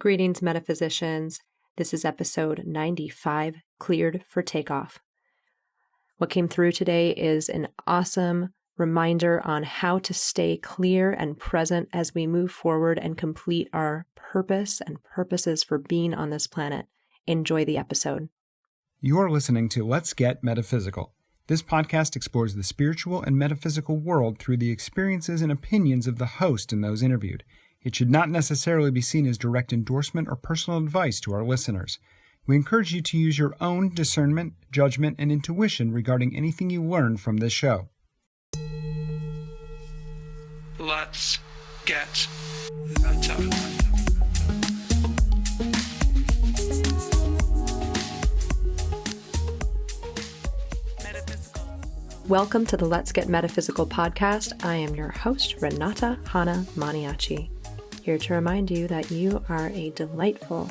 Greetings, metaphysicians. This is episode 95, Cleared for Takeoff. What came through today is an awesome reminder on how to stay clear and present as we move forward and complete our purpose and purposes for being on this planet. Enjoy the episode. You are listening to Let's Get Metaphysical. This podcast explores the spiritual and metaphysical world through the experiences and opinions of the host and those interviewed. It should not necessarily be seen as direct endorsement or personal advice to our listeners. We encourage you to use your own discernment, judgment, and intuition regarding anything you learn from this show. Let's get meta. Welcome to the Let's Get Metaphysical podcast. I am your host, Renata Hana Maniaci, here to remind you that you are a delightful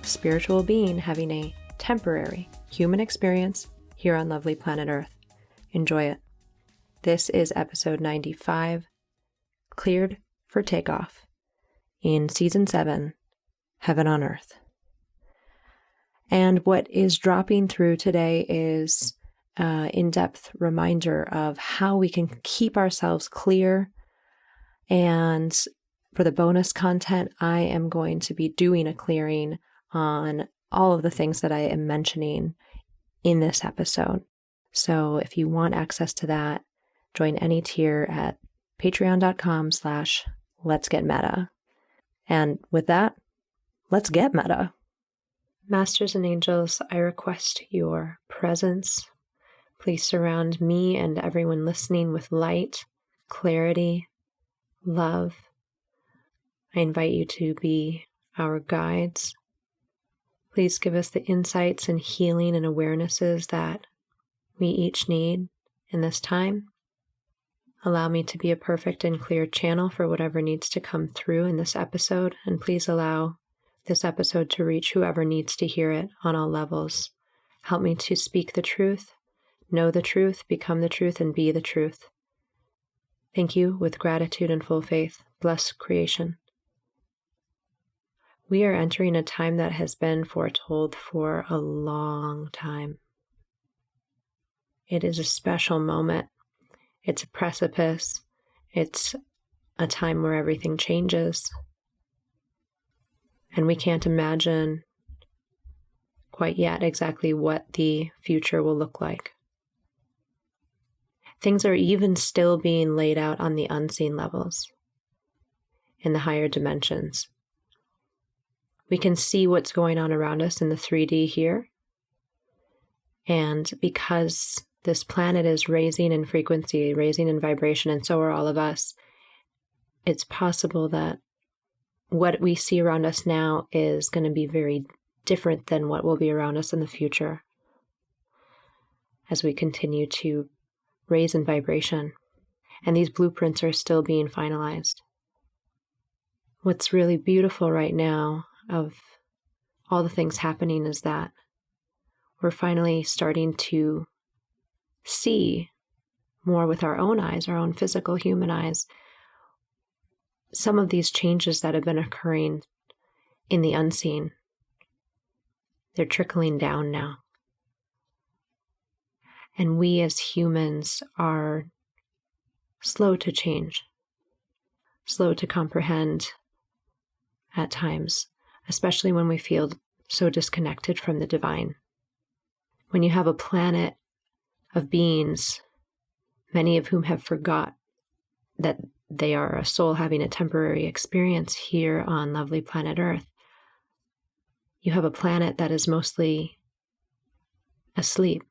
spiritual being having a temporary human experience here on lovely planet Earth. Enjoy it. This is episode 95, Cleared for Takeoff, in Season 7, Heaven on Earth. And what is dropping through today is in-depth reminder of how we can keep ourselves clear. And for the bonus content, I am going to be doing a clearing on all of the things that I am mentioning in this episode. So if you want access to that, join any tier at patreon.com/letsgetmeta. And with that, let's get meta. Masters and angels, I request your presence. Please surround me and everyone listening with light, clarity, love. I invite you to be our guides. Please give us the insights and healing and awarenesses that we each need in this time. Allow me to be a perfect and clear channel for whatever needs to come through in this episode, and please allow this episode to reach whoever needs to hear it on all levels. Help me to speak the truth, know the truth, become the truth, and be the truth. Thank you with gratitude and full faith. Bless creation. We are entering a time that has been foretold for a long time. It is a special moment. It's a precipice. It's a time where everything changes. And we can't imagine quite yet exactly what the future will look like. Things are even still being laid out on the unseen levels, in the higher dimensions. We can see what's going on around us in the 3D here. And because this planet is raising in frequency, raising in vibration, and so are all of us, it's possible that what we see around us now is going to be very different than what will be around us in the future as we continue to raise in vibration. And these blueprints are still being finalized. What's really beautiful right now of all the things happening is that we're finally starting to see more with our own eyes, our own physical human eyes, some of these changes that have been occurring in the unseen. They're trickling down now. And we as humans are slow to change, slow to comprehend at times, especially when we feel so disconnected from the divine. When you have a planet of beings, many of whom have forgot that they are a soul having a temporary experience here on lovely planet Earth, you have a planet that is mostly asleep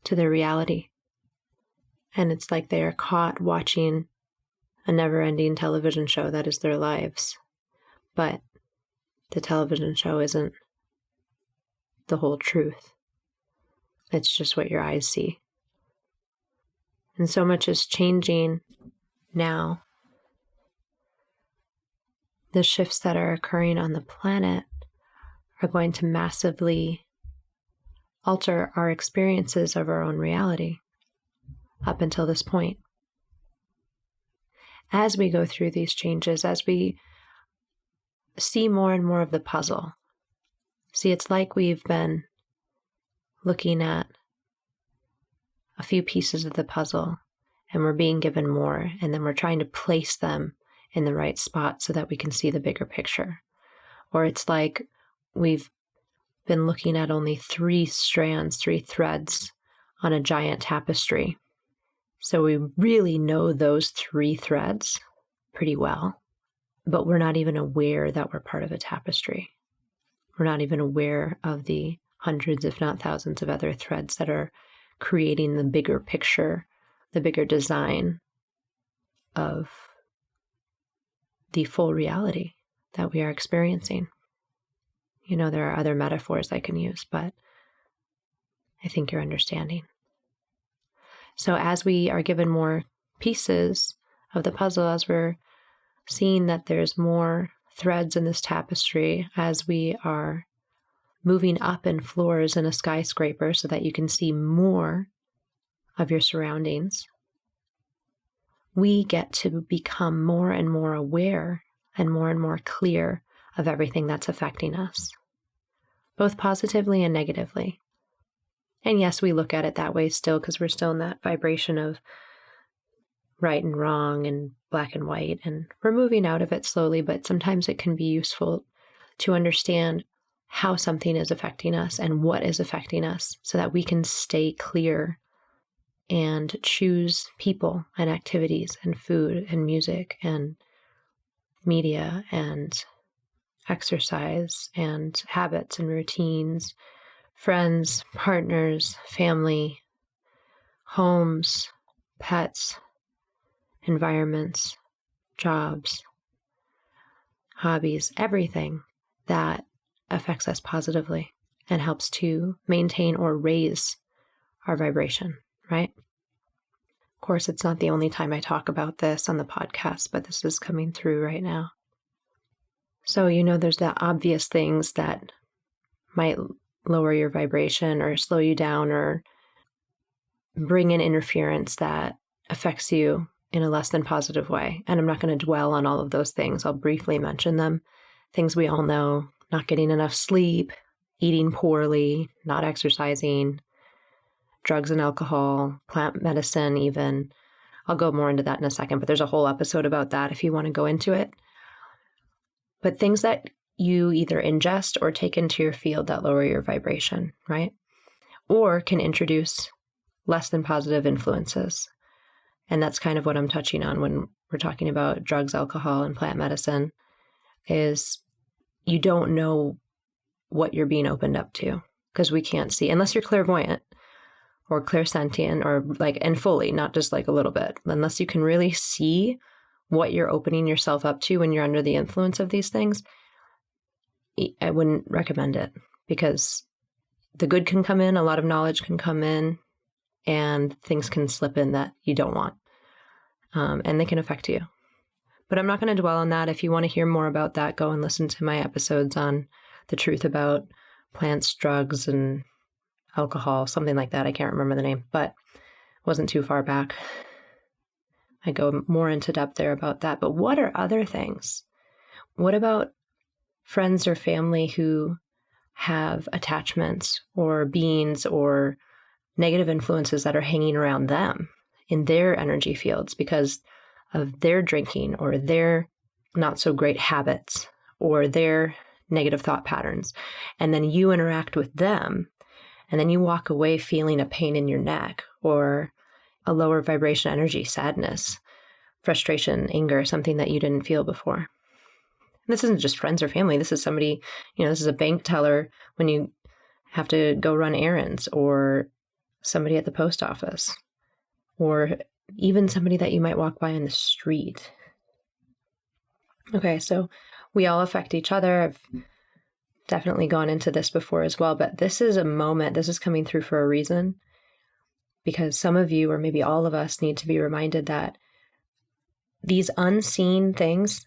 to their reality. And it's like they are caught watching a never-ending television show that is their lives. But the television show isn't the whole truth. It's just what your eyes see. And so much is changing now. The shifts that are occurring on the planet are going to massively alter our experiences of our own reality up until this point. As we go through these changes, as we see more and more of the puzzle. See, it's like we've been looking at a few pieces of the puzzle and we're being given more, and then we're trying to place them in the right spot so that we can see the bigger picture. Or it's like we've been looking at only 3 strands, 3 threads on a giant tapestry. So we really know those 3 threads pretty well, but we're not even aware that we're part of a tapestry. We're not even aware of the hundreds, if not thousands, of other threads that are creating the bigger picture, the bigger design of the full reality that we are experiencing. You know, there are other metaphors I can use, but I think you're understanding. So as we are given more pieces of the puzzle, as we're seeing that there's more threads in this tapestry, as we are moving up in floors in a skyscraper so that you can see more of your surroundings, we get to become more and more aware and more clear of everything that's affecting us, both positively and negatively. And yes, we look at it that way still because we're still in that vibration of right and wrong and black and white, and we're moving out of it slowly, but sometimes it can be useful to understand how something is affecting us and what is affecting us so that we can stay clear and choose people and activities and food and music and media and exercise and habits and routines, friends, partners, family, homes, pets, environments, jobs, hobbies, everything that affects us positively and helps to maintain or raise our vibration, right? Of course, it's not the only time I talk about this on the podcast, but this is coming through right now. So, you know, there's the obvious things that might lower your vibration or slow you down or bring in interference that affects you in a less than positive way. And I'm not going to dwell on all of those things. I'll briefly mention them. Things we all know: not getting enough sleep, eating poorly, not exercising, drugs and alcohol, plant medicine even. I'll go more into that in a second, but there's a whole episode about that if you want to go into it. But things that you either ingest or take into your field that lower your vibration, right? Or can introduce less than positive influences. And that's kind of what I'm touching on when we're talking about drugs, alcohol, and plant medicine, is you don't know what you're being opened up to because we can't see, unless you're clairvoyant or clairsentient or like, and fully, not just like a little bit, unless you can really see what you're opening yourself up to when you're under the influence of these things. I wouldn't recommend it because the good can come in, a lot of knowledge can come in, and things can slip in that you don't want, and they can affect you. But I'm not going to dwell on that. If you want to hear more about that, go and listen to my episodes on the truth about plants, drugs, and alcohol, something like that. I can't remember the name, but it wasn't too far back. I go more into depth there about that. But what are other things? What about friends or family who have attachments or beings or negative influences that are hanging around them in their energy fields because of their drinking or their not so great habits or their negative thought patterns? And then you interact with them, and then you walk away feeling a pain in your neck or a lower vibration energy, sadness, frustration, anger, something that you didn't feel before. And this isn't just friends or family. This is somebody, this is a bank teller when you have to go run errands, or somebody at the post office, or even somebody that you might walk by in the street. Okay, so we all affect each other. I've definitely gone into this before as well, but this is a moment, this is coming through for a reason, because some of you, or maybe all of us, need to be reminded that these unseen things,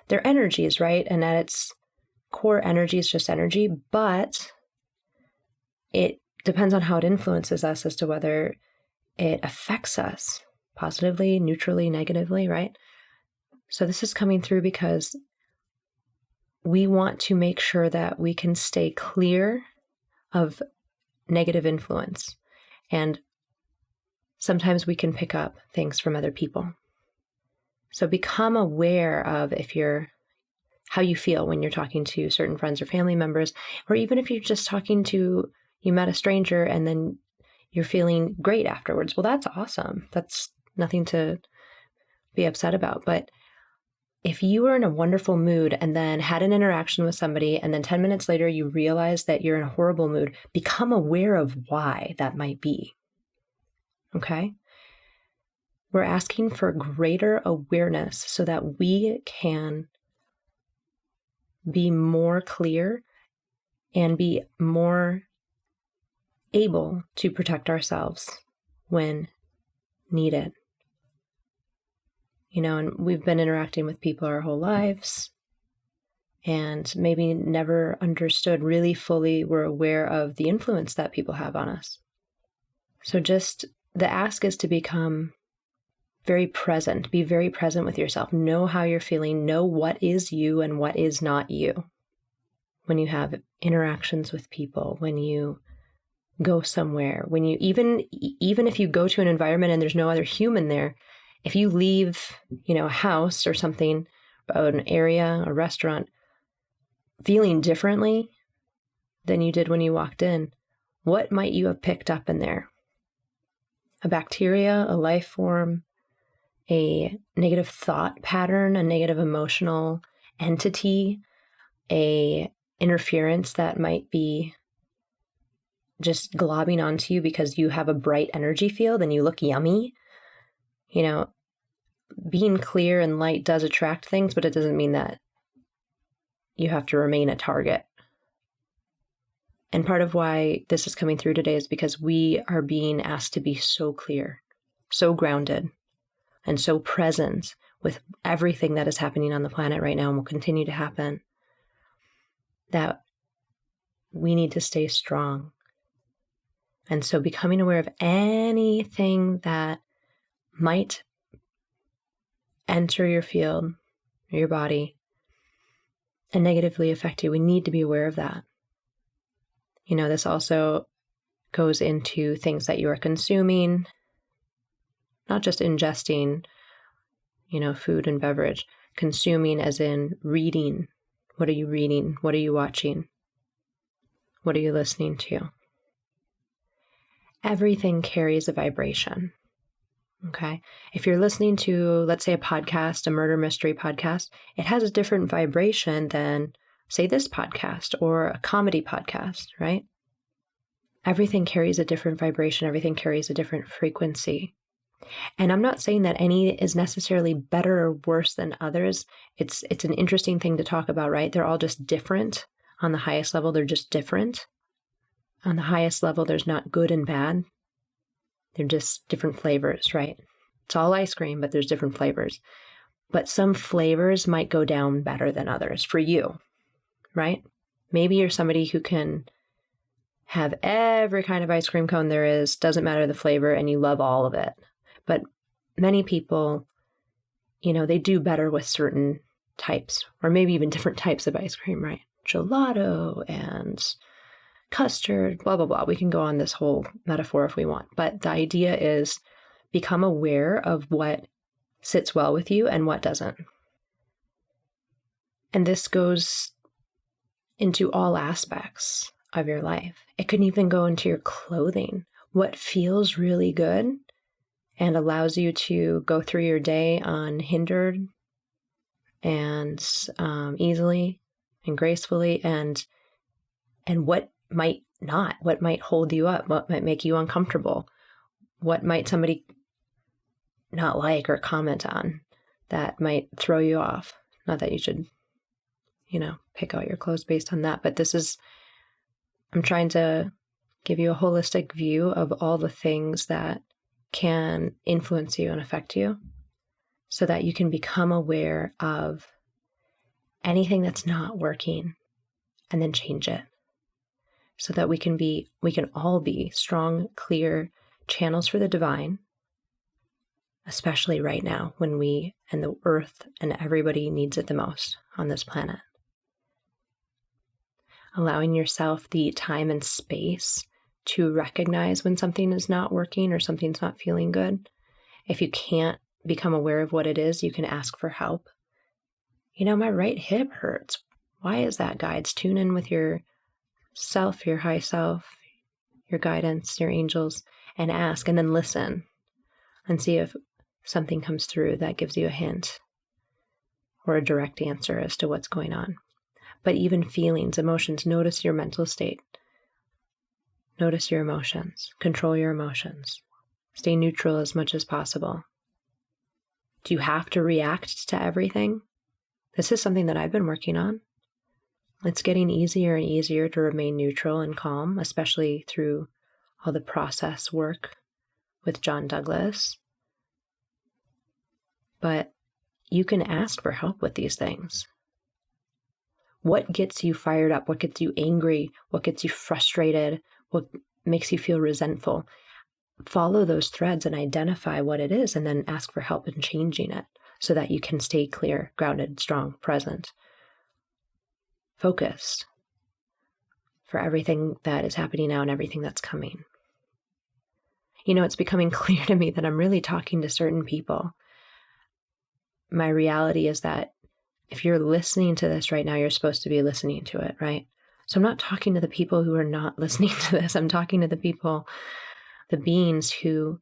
they're energies, right? And at its core, energy is just energy, but it depends on how it influences us as to whether it affects us positively, neutrally, negatively, right? So this is coming through because we want to make sure that we can stay clear of negative influence. And sometimes we can pick up things from other people. So become aware of how you feel when you're talking to certain friends or family members, or even if you're just you met a stranger and then you're feeling great afterwards. Well, that's awesome. That's nothing to be upset about. But if you were in a wonderful mood and then had an interaction with somebody, and then 10 minutes later you realize that you're in a horrible mood, become aware of why that might be. Okay? We're asking for greater awareness so that we can be more clear and be more able to protect ourselves when needed. And we've been interacting with people our whole lives and maybe never understood really fully, we're aware of the influence that people have on us. So just the ask is to become very present, be very present with yourself, know how you're feeling, know what is you and what is not you. When you have interactions with people, when you go somewhere, when you even if you go to an environment and there's no other human there, if you leave, a house or something, an area, a restaurant, feeling differently than you did when you walked in, what might you have picked up in there? A bacteria, a life form, a negative thought pattern, a negative emotional entity, a interference that might be just globbing onto you because you have a bright energy field and you look yummy. Being clear and light does attract things, but it doesn't mean that you have to remain a target. And part of why this is coming through today is because we are being asked to be so clear, so grounded, and so present with everything that is happening on the planet right now and will continue to happen, that we need to stay strong. And so becoming aware of anything that might enter your field, or your body, and negatively affect you, we need to be aware of that. This also goes into things that you are consuming, not just ingesting, food and beverage, consuming as in reading. What are you reading? What are you watching? What are you listening to? Everything carries a vibration. Okay. If you're listening to, let's say, a podcast, a murder mystery podcast, it has a different vibration than, say, this podcast or a comedy podcast, right? Everything carries a different vibration. Everything carries a different frequency. And I'm not saying that any is necessarily better or worse than others. It's an interesting thing to talk about, right? They're all just different. On the highest level, they're just different. On the highest level, there's not good and bad. They're just different flavors, right? It's all ice cream, but there's different flavors. But some flavors might go down better than others for you, right? Maybe you're somebody who can have every kind of ice cream cone there is, doesn't matter the flavor, and you love all of it. But many people, they do better with certain types, or maybe even different types of ice cream, right? Gelato and custard, blah, blah, blah. We can go on this whole metaphor if we want. But the idea is become aware of what sits well with you and what doesn't. And this goes into all aspects of your life. It can even go into your clothing. What feels really good and allows you to go through your day unhindered and easily and gracefully, and what might not, what might hold you up, what might make you uncomfortable, what might somebody not like or comment on that might throw you off. Not that you should, pick out your clothes based on that, but I'm trying to give you a holistic view of all the things that can influence you and affect you so that you can become aware of anything that's not working and then change it so that we can all be strong, clear channels for the divine, especially right now when we and the earth and everybody needs it the most on this planet. allowing yourself the time and space to recognize when something is not working or something's not feeling good. If you can't become aware of what it is, you can ask for help. My right hip hurts. Why is that, guides? Tune in with your self, your high self, your guidance, your angels, and ask, and then listen and see if something comes through that gives you a hint or a direct answer as to what's going on. But even feelings, emotions, notice your mental state. Notice your emotions. Control your emotions. Stay neutral as much as possible. Do you have to react to everything? This is something that I've been working on. It's getting easier and easier to remain neutral and calm, especially through all the process work with John Douglas. But you can ask for help with these things. What gets you fired up? What gets you angry? What gets you frustrated? What makes you feel resentful? Follow those threads and identify what it is, and then ask for help in changing it so that you can stay clear, grounded, strong, present, focused for everything that is happening now and everything that's coming. It's becoming clear to me that I'm really talking to certain people. My reality is that if you're listening to this right now, you're supposed to be listening to it, right? So I'm not talking to the people who are not listening to this. I'm talking to the people, the beings who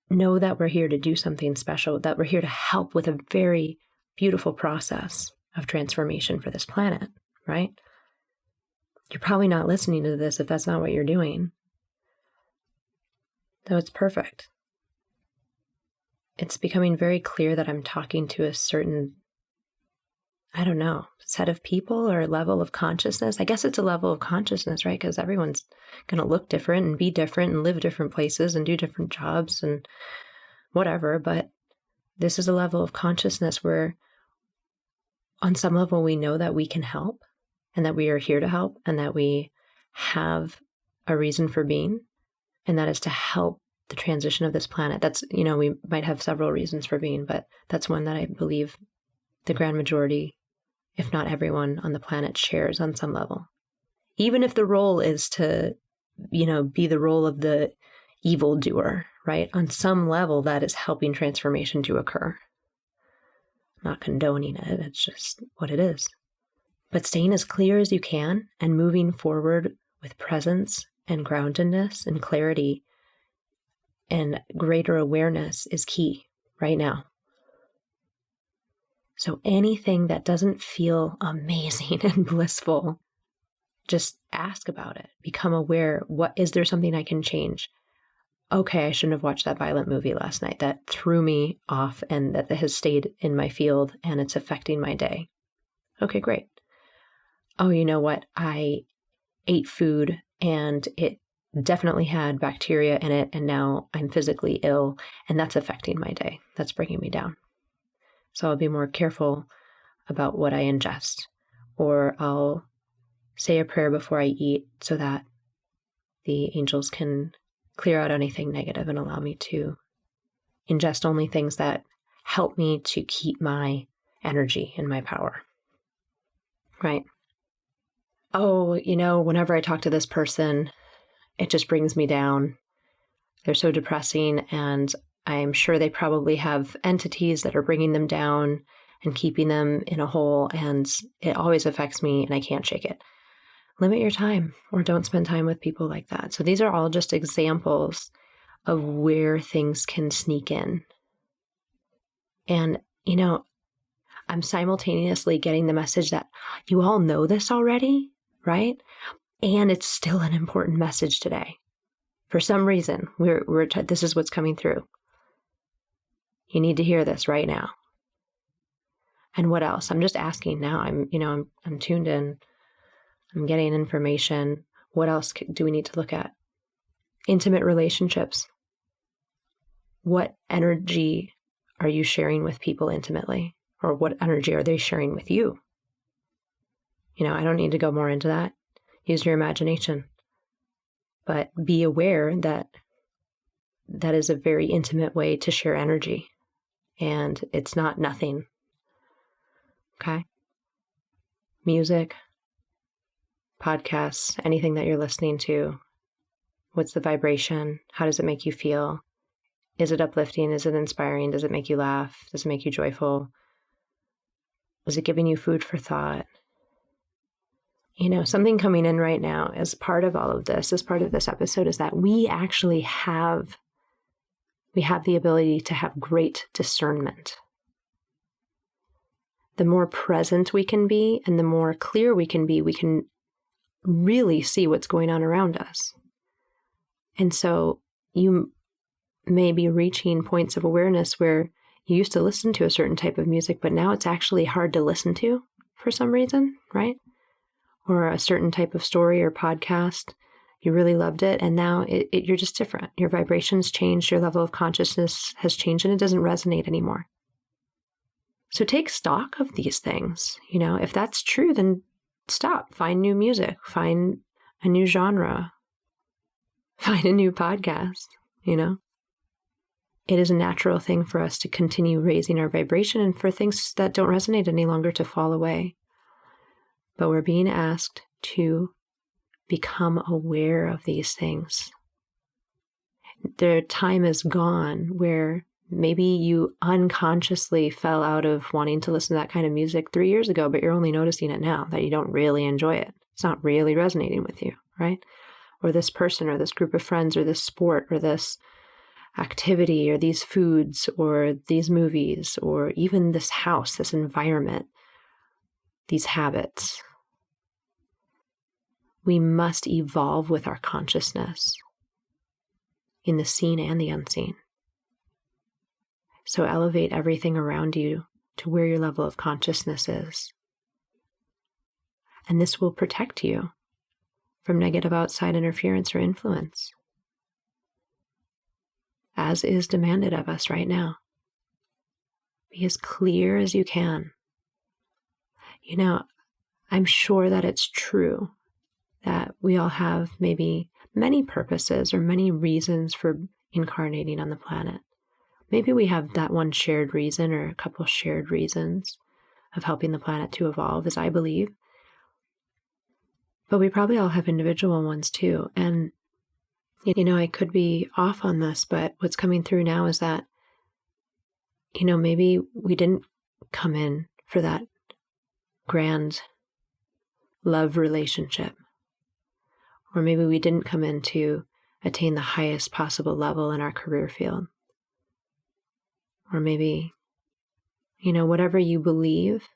know that we're here to do something special, that we're here to help with a very beautiful process of transformation for this planet, right? You're probably not listening to this if that's not what you're doing. So it's perfect. It's becoming very clear that I'm talking to a certain, set of people or level of consciousness. I guess it's a level of consciousness, right? Because everyone's going to look different and be different and live different places and do different jobs and whatever. But this is a level of consciousness where on some level we know that we can help and that we are here to help and that we have a reason for being. And that is to help the transition of this planet. That's, we might have several reasons for being, but that's one that I believe the grand majority, if not everyone on the planet, shares on some level. Even if the role is to, be the role of the evildoer, right? On some level, that is helping transformation to occur. I'm not condoning it. It's just what it is. But staying as clear as you can and moving forward with presence and groundedness and clarity and greater awareness is key right now. So anything that doesn't feel amazing and blissful, just ask about it. Become aware. Is there something I can change? Okay, I shouldn't have watched that violent movie last night. That threw me off and that has stayed in my field and it's affecting my day. Okay, great. Oh, you know what? I ate food and it definitely had bacteria in it, and now I'm physically ill, and that's affecting my day. That's bringing me down. So I'll be more careful about what I ingest, or I'll say a prayer before I eat so that the angels can clear out anything negative and allow me to ingest only things that help me to keep my energy and my power. Right? Oh, whenever I talk to this person, it just brings me down. They're so depressing, and I'm sure they probably have entities that are bringing them down and keeping them in a hole, and it always affects me, and I can't shake it. Limit your time, or don't spend time with people like that. So these are all just examples of where things can sneak in. And, I'm simultaneously getting the message that you all know this already, right? And it's still an important message today. For some reason, this is what's coming through. You need to hear this right now. And what else? I'm just asking now. I'm tuned in. I'm getting information. What else do we need to look at? Intimate relationships. What energy are you sharing with people intimately? Or what energy are they sharing with you? I don't need to go more into that. Use your imagination. But be aware that that is a very intimate way to share energy. And it's not nothing. Okay? Music, podcasts, anything that you're listening to, what's the vibration? How does it make you feel? Is it uplifting? Is it inspiring? Does it make you laugh? Does it make you joyful? Is it giving you food for thought? Something coming in right now as part of all of this, as part of this episode, is that we actually have the ability to have great discernment. The more present we can be and the more clear we can be, we can really see what's going on around us. And so you may be reaching points of awareness where you used to listen to a certain type of music, but now it's actually hard to listen to for some reason, right? Or a certain type of story or podcast, you really loved it, and now you're just different. Your vibrations changed, your level of consciousness has changed, and it doesn't resonate anymore. So take stock of these things. If that's true, then stop. Find new music. Find a new genre. Find a new podcast, It is a natural thing for us to continue raising our vibration and for things that don't resonate any longer to fall away. But we're being asked to become aware of these things. The time is gone where maybe you unconsciously fell out of wanting to listen to that kind of music 3 years ago, but you're only noticing it now, that you don't really enjoy it. It's not really resonating with you, right? Or this person or this group of friends or this sport or this activity or these foods or these movies or even this house, this environment, these habits. We must evolve with our consciousness in the seen and the unseen. So elevate everything around you to where your level of consciousness is. And this will protect you from negative outside interference or influence, as is demanded of us right now. Be as clear as you can. I'm sure that it's true that we all have maybe many purposes or many reasons for incarnating on the planet. Maybe we have that one shared reason or a couple shared reasons of helping the planet to evolve, as I believe. But we probably all have individual ones too. And, I could be off on this, but what's coming through now is that, maybe we didn't come in for that grand love relationship. Or maybe we didn't come in to attain the highest possible level in our career field. Or maybe, whatever you believe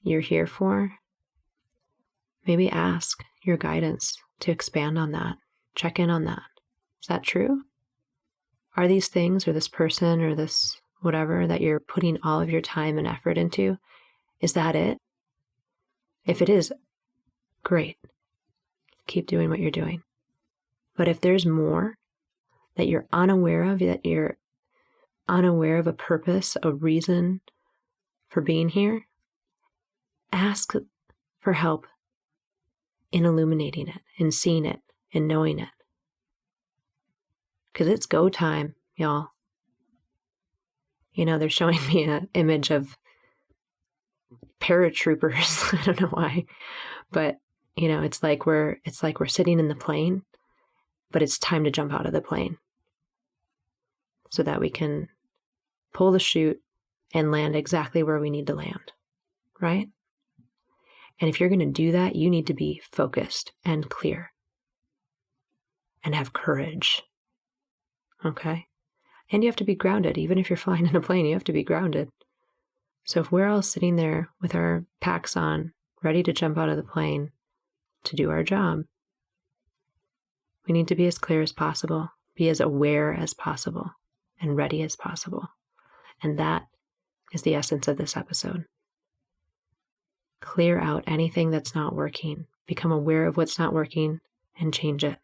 you're here for, maybe ask your guidance to expand on that. Check in on that. Is that true? Are these things or this person or this whatever that you're putting all of your time and effort into, is that it? If it is, great. Keep doing what you're doing. But if there's more that you're unaware of, that you're unaware of a purpose, a reason for being here, ask for help in illuminating it, in seeing it, in knowing it. Because it's go time, y'all. They're showing me an image of paratroopers. I don't know why, but it's like we're sitting in the plane, but it's time to jump out of the plane so that we can pull the chute and land exactly where we need to land, right? And if you're going to do that, you need to be focused and clear and have courage, okay? And you have to be grounded. Even if you're flying in a plane, you have to be grounded. So if we're all sitting there with our packs on, ready to jump out of the plane to do our job, we need to be as clear as possible, be as aware as possible, and ready as possible. And that is the essence of this episode. Clear out anything that's not working. Become aware of what's not working and change it.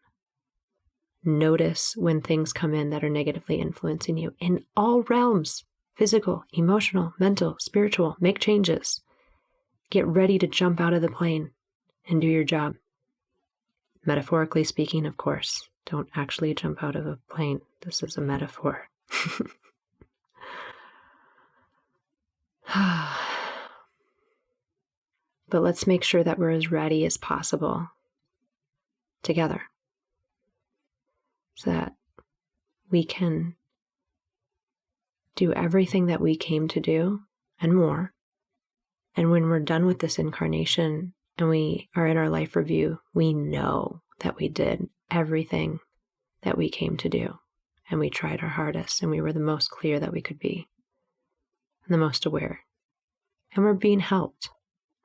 Notice when things come in that are negatively influencing you in all realms, physical, emotional, mental, spiritual. Make changes. Get ready to jump out of the plane and do your job. Metaphorically speaking, of course. Don't actually jump out of a plane. This is a metaphor. But let's make sure that we're as ready as possible together so that we can do everything that we came to do and more. And when we're done with this incarnation and we are in our life review, we know that we did everything that we came to do. And we tried our hardest, and we were the most clear that we could be, and the most aware. And we're being helped.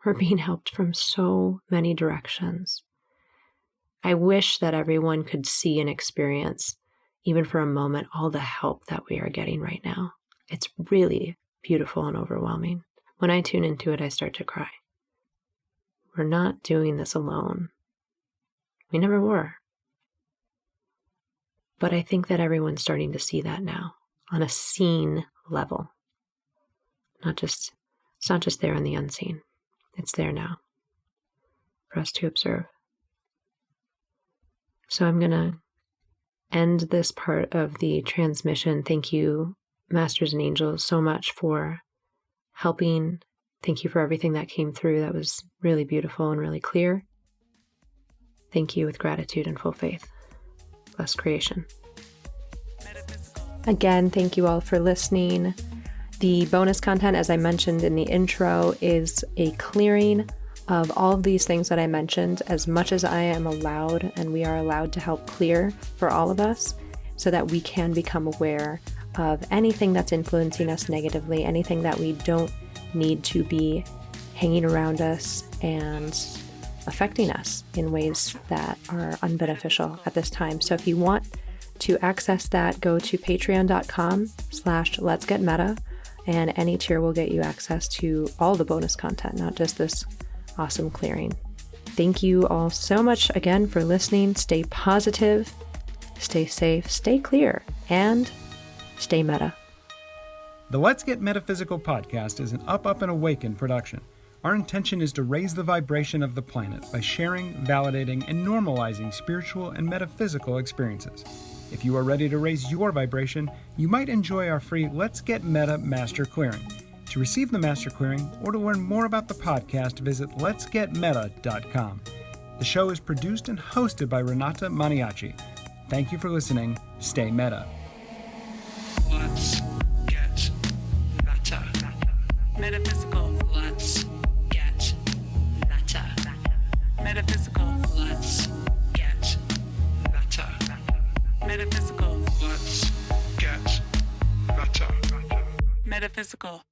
We're being helped from so many directions. I wish that everyone could see and experience, even for a moment, all the help that we are getting right now. It's really beautiful and overwhelming. When I tune into it, I start to cry. We're not doing this alone. We never were. But I think that everyone's starting to see that now on a seen level. It's not just there in the unseen. It's there now for us to observe. So I'm going to end this part of the transmission. Thank you, Masters and Angels, so much for helping. Thank you for everything that came through. That was really beautiful and really clear. Thank you with gratitude and full faith. Bless creation. Again, thank you all for listening. The bonus content, as I mentioned in the intro, is a clearing of all of these things that I mentioned, as much as I am allowed and we are allowed to help clear for all of us, so that we can become aware of anything that's influencing us negatively, anything that we don't need to be hanging around us and affecting us in ways that are unbeneficial at this time. So if you want to access that, go to patreon.com/letsgetmeta, and any tier will get you access to all the bonus content, not just this awesome clearing. Thank you all so much again for listening. Stay positive, stay safe, stay clear, and stay meta. The Let's Get Metaphysical podcast is an Up and Awaken production. Our intention is to raise the vibration of the planet by sharing, validating, and normalizing spiritual and metaphysical experiences. If you are ready to raise your vibration, you might enjoy our free Let's Get Meta Master Clearing. To receive the Master Clearing or to learn more about the podcast, visit letsgetmeta.com. The show is produced and hosted by Renata Maniaci. Thank you for listening. Stay meta. Let's get meta. Metaphysical. Let's get meta. Metaphysical. Let's get meta. Metaphysical. Let's get meta. Metaphysical.